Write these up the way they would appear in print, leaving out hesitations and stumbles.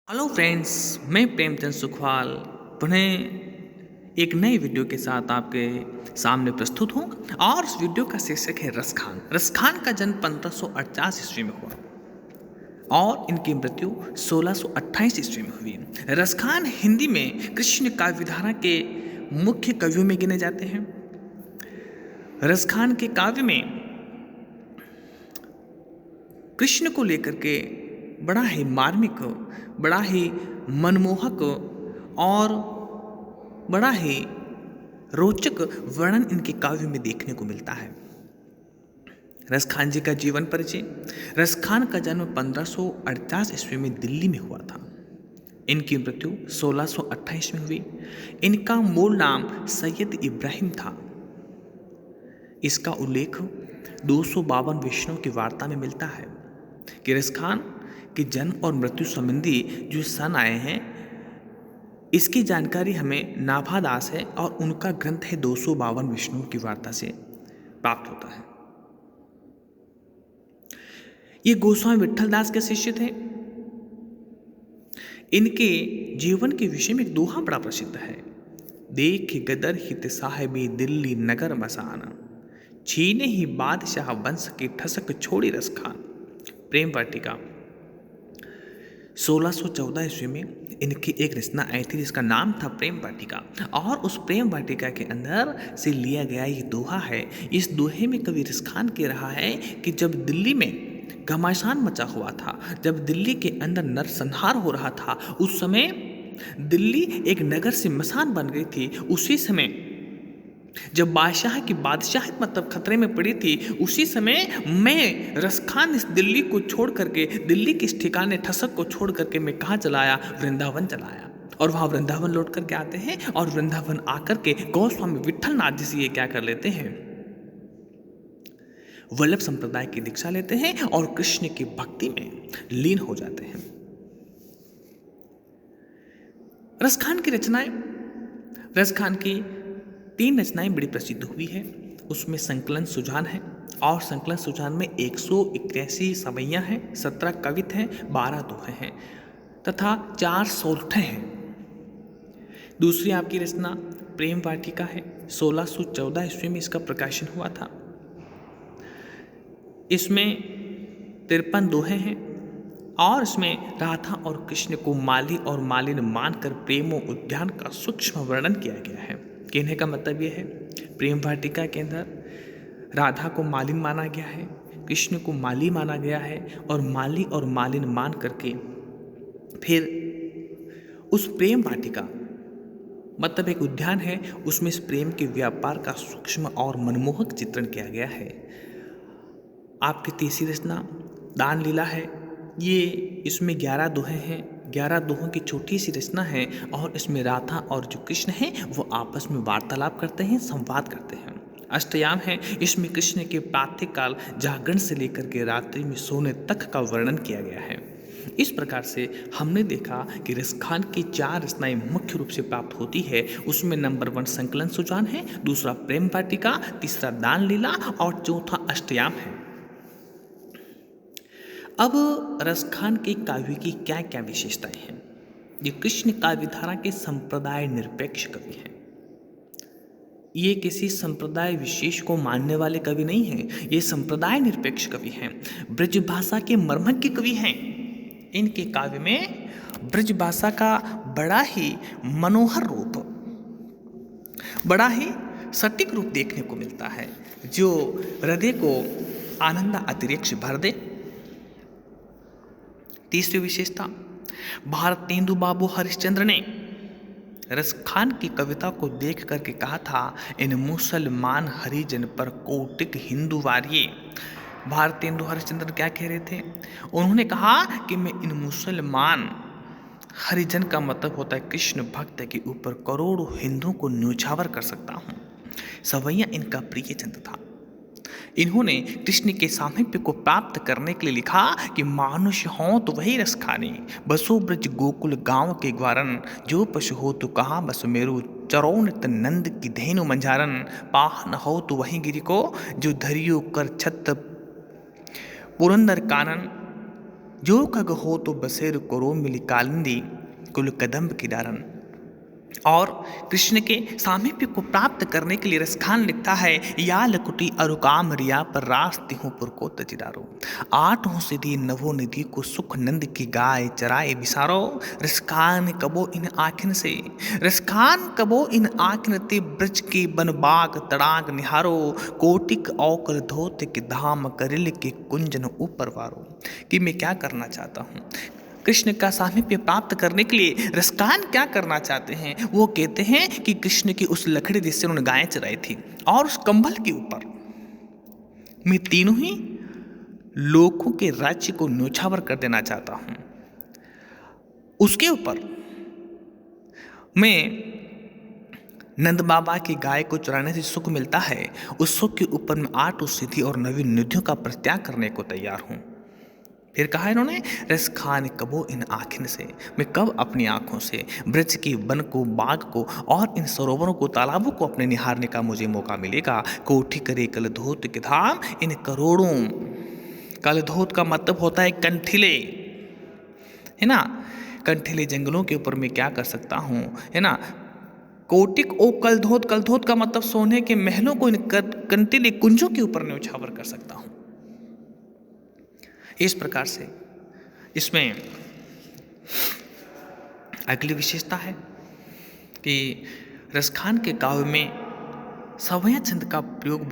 Hello friends, मैं प्रेमचंद सुखवाल पुनः एक नए वीडियो के साथ आपके सामने प्रस्तुत हूँ। और उस वीडियो का शीर्षक है रसखान। रसखान का जन्म 1548 ईस्वी में हुआ और इनकी मृत्यु 1628 ईस्वी में हुई। रसखान हिंदी में कृष्ण काव्यधारा के मुख्य कवियों में गिने जाते हैं। रसखान के काव्य में कृष्ण को लेकर के बड़ा ही मार्मिक, बड़ा ही मनमोहक और बड़ा ही रोचक वर्णन इनके काव्य में देखने को मिलता है। रसखान जी का जीवन परिचय। रसखान का जन्म 1548 ईस्वी में दिल्ली में हुआ था। इनकी मृत्यु 1628 में हुई। इनका मूल नाम सैयद इब्राहिम था। इसका उल्लेख 252 विष्णु की वार्ता में मिलता है कि रसखान के जन्म और मृत्यु संबंधी जो सन आए हैं, इसकी जानकारी हमें नाभा दास है और उनका ग्रंथ है 252 विष्णु की वार्ता से प्राप्त होता है। ये गोस्वामी विट्ठल दास के शिष्य थे। इनके जीवन के विषय में एक दोहा बड़ा प्रसिद्ध है। देख गदर हित साहेबी दिल्ली नगर मसान, छीने ही बादशाह वंश की ठसक छोड़ी रसखान। प्रेम वाटिका। 1614 ईस्वी में इनकी एक रचना आई थी जिसका नाम था प्रेम वाटिका, और उस प्रेम वाटिका के अंदर से लिया गया ये दोहा है। इस दोहे में कवि रसखान कह रहा है कि जब दिल्ली में घमासान मचा हुआ था, जब दिल्ली के अंदर नरसंहार हो रहा था, उस समय दिल्ली एक नगर से मसान बन गई थी। उसी समय जब बादशाह की बादशाहत मतलब खतरे में पड़ी थी, उसी समय मैं रसखान इस दिल्ली को छोड़ करके, दिल्ली के इस ठिकाने ठसक को छोड़ करके मैं कहाँ चला आया? वृंदावन चला आया। और वहाँ वृंदावन लौट करके आते हैं और वृंदावन आकर के गोस्वामी विट्ठल नाथ जी से ये क्या कर लेते हैं? वल्लभ संप्रदाय की दीक्षा लेते हैं और कृष्ण की भक्ति में लीन हो जाते हैं। रसखान की रचनाएं, रसखान की 3 रचनाएं बड़ी प्रसिद्ध हुई है। उसमें संकलन सुजान है और संकलन सुजान में 181 सवैयाँ हैं, 17 कवित हैं, 12 दोहे हैं तथा 4 सोलठे हैं। दूसरी आपकी रचना प्रेम वाटिका है। 1614 ईस्वी में इसका प्रकाशन हुआ था। इसमें 53 दोहे हैं और इसमें राधा और कृष्ण को माली और मालिन मानकर प्रेमो उद्यान का सूक्ष्म वर्णन किया गया है। कहने का मतलब यह है, प्रेम वाटिका के अंदर राधा को मालिन माना गया है, कृष्ण को माली माना गया है, और माली और मालिन मान करके फिर उस प्रेम वाटिका मतलब एक उद्यान है, उसमें इस प्रेम के व्यापार का सूक्ष्म और मनमोहक चित्रण किया गया है। आपकी तीसरी रचना दान लीला है। ये इसमें 11 दोहे हैं, 11 दोहों की छोटी सी रचना है और इसमें राधा और जो कृष्ण हैं वो आपस में वार्तालाप करते हैं, संवाद करते हैं। अष्टयाम है। इसमें कृष्ण के प्रातःकाल जागरण से लेकर के रात्रि में सोने तक का वर्णन किया गया है। इस प्रकार से हमने देखा कि रसखान की 4 रचनाएं मुख्य रूप से प्राप्त होती है। उसमें नंबर 1 संकलन सुजान है, दूसरा प्रेम वाटिका, तीसरा दान लीला और चौथा अष्टयाम है। अब रसखान के काव्य की क्या क्या विशेषताएं हैं? ये कृष्ण काव्यधारा के संप्रदाय निरपेक्ष कवि हैं। ये किसी संप्रदाय विशेष को मानने वाले कवि नहीं हैं, ये संप्रदाय निरपेक्ष कवि हैं। ब्रज भाषा के मर्मज्ञ कवि हैं। इनके काव्य में ब्रज भाषा का बड़ा ही मनोहर रूप, बड़ा ही सटीक रूप देखने को मिलता है, जो हृदय को आनंद अतिरिक्त भर दे। तीसरी विशेषता, भारतेंदु बाबू हरिश्चंद्र ने रसखान की कविता को देख करके कहा था, इन मुसलमान हरिजन पर कोटिक हिंदू वारिये। भारतेंदु हरिश्चंद्र क्या कह रहे थे? उन्होंने कहा कि मैं इन मुसलमान हरिजन का मतलब होता है कृष्ण भक्त के ऊपर करोड़ों हिंदुओं को न्योछावर कर सकता हूँ। सवैया इनका प्रिय छंद था। इन्होंने कृष्ण के सामीप्य को प्राप्त करने के लिए लिखा कि मानुष हो तो वही रस खाने, बसो ब्रज गोकुल गांव के ग्वारन, जो पशु हो तो कहाँ बस मेरु, चरौनित नंद की धेनु मंझारन, पाहन हो तो वही गिरि को, जो धरियो कर छत पुरंदर कानन, जो खग हो तो बसेर करो मिली कालिंदी कुल कदम्ब की डारन। और कृष्ण के सामीप्य को प्राप्त करने के लिए रसखान लिखता है, या लकुटी अरुकाम रिया पर रास तिहु पुर को तजिदारो। आठों सिद्धि नवो निधि को सुख नंद की गाय चराए विसारो। रसखान कबो इन आखिन से, रसखान कबो इन आखिन ते ब्रज के बनबाग तड़ाग निहारो। कोटिक औकर धोत के धाम करिल के कुंजन ऊपर वारो। कि मैं क्या करना चाहता हूँ, कृष्ण का सामीप्य प्राप्त करने के लिए रसकान क्या करना चाहते हैं। वो कहते हैं कि कृष्ण की उस लकड़ी जिससे उन्होंने गायें चराई थी और उस कंबल के ऊपर मैं तीनों ही लोकों के राज्य को न्योछावर कर देना चाहता हूं। उसके ऊपर मैं नंद बाबा की गाय को चुराने से सुख मिलता है, उस सुख के ऊपर मैं 8 सिद्धि और नवीन निधियों का परित्याग करने को तैयार हूं। फिर कहा इन्होंने, रस खान कबो इन आँखिन से, मैं कब अपनी आंखों से ब्रज के वन को, बाग को और इन सरोवरों को, तालाबों को अपने निहारने का मुझे मौका मिलेगा। कोठी करे कलधोत के धाम इन करोड़ों, कलधोत का मतलब होता है कंठिले, है ना, कंठिले जंगलों के ऊपर मैं क्या कर सकता हूँ, है ना। कोटिक ओ कलधोत, कलधोत का मतलब सोने के महलों को इन कंटिले कुंजों के ऊपर न्योछावर कर सकता हूँ। इस प्रकार से इसमें अगली विशेषता है कि रसखान के काव्य में सवैया छंद का प्रयोग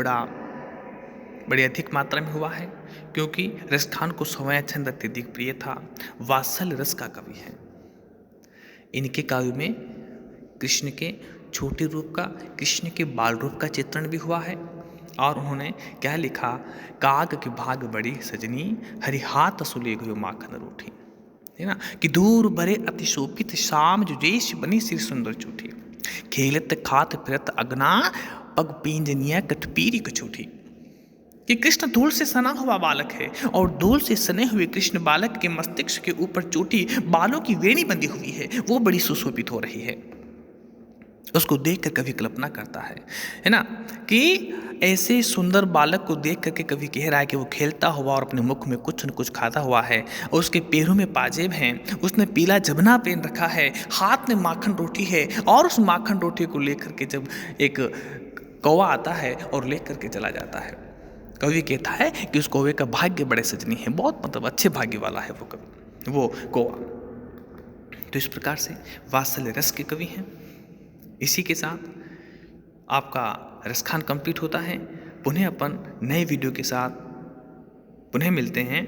बड़ी अधिक मात्रा में हुआ है, क्योंकि रसखान को सवैया छंद अत्यधिक प्रिय था। वात्सल्य रस का कवि है। इनके काव्य में कृष्ण के छोटे रूप का, कृष्ण के बाल रूप का चित्रण भी हुआ है। और उन्होंने क्या लिखा, काग के भाग बड़ी सजनी, हरि हाथ सुले गयो माखन रूठी, है ना, कि दूर बरे अति शोभित शाम जुजेश बनी सिर सुंदर चूठी। खेलत खात फिरत अगना पग पींजनिया कठपीरी कछूठी। कि कृष्ण धूल से सना हुआ बालक है और धूल से सने हुए कृष्ण बालक के मस्तिष्क के ऊपर चोटी बालों की वेणी बंधी हुई है, वो बड़ी सुशोभित हो रही है। उसको देखकर कवि कल्पना करता है ना, कि ऐसे सुंदर बालक को देख करके कवि कह रहा है कि वो खेलता हुआ और अपने मुख में कुछ न कुछ खाता हुआ है, और उसके पैरों में पाजेब हैं, उसने पीला जबना पहन रखा है, हाथ में माखन रोटी है, और उस माखन रोटी को लेकर के जब एक कौवा आता है और लेकर के चला जाता है, कवि कहता है कि उस कौवे का भाग्य बड़े सजनी है, बहुत मतलब अच्छे भाग्य वाला है वो कवि, वो कौवा। तो इस प्रकार से वात्सल्य रस के कवि हैं। इसी के साथ आपका रसखान कंप्लीट होता है। पुनः अपन नए वीडियो के साथ पुनः मिलते हैं।